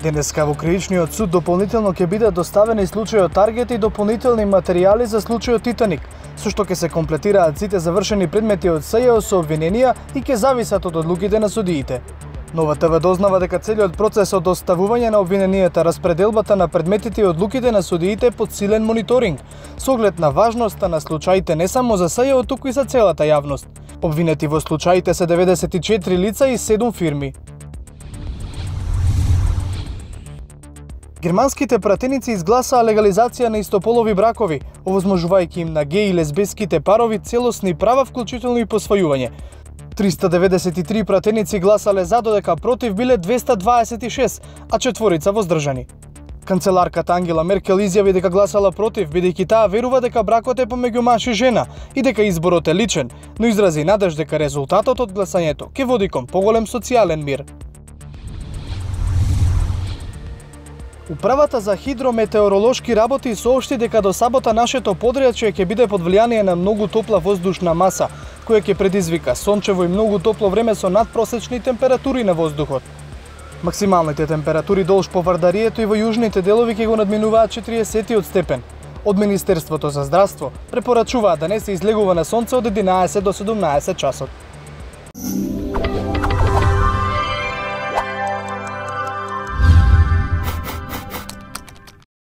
Денеска во Кривичниот суд дополнително ќе бидат доставени случајот Таргет и дополнителни материјали за случајот Титаник, со што ќе се комплетираат сите завршени предмети од СЈО со обвиненија и ќе зависат од одлуките на судиите. Нова ТВ дознава дека целиот процес од доставување на обвиненијата, распределбата на предметите и одлуките на судиите е под силен мониторинг, со оглед на важноста на случаите не само за СЈО, туку и за целата јавност. Обвинети во случаите се 94 лица и 7 фирми. Германските пратеници изгласаа легализација на истополови бракови, овозможувајќи им на геј и лесбиските парови целосни права, вклучително и посвојување. 393 пратеници гласале за, додека против биле 226, а 4 воздржани. Канцеларката Ангела Меркел изјави дека гласала против, бидејќи таа верува дека бракот е помеѓу маж и жена и дека изборот е личен, но изрази надеж дека резултатот од гласањето ќе води кон поголем социјален мир. Управата за хидрометеоролошки работи соопшти дека до сабота нашето подрачје ќе биде под влијание на многу топла воздушна маса, која ќе предизвика сончево и многу топло време со надпросечни температури на воздухот. Максималните температури долж по Вардарието и во јужните делови ќе го надминуваат 40 степен. Од Министерството за здравство препорачуваат да не се излегува на сонце од 11 до 17 часот.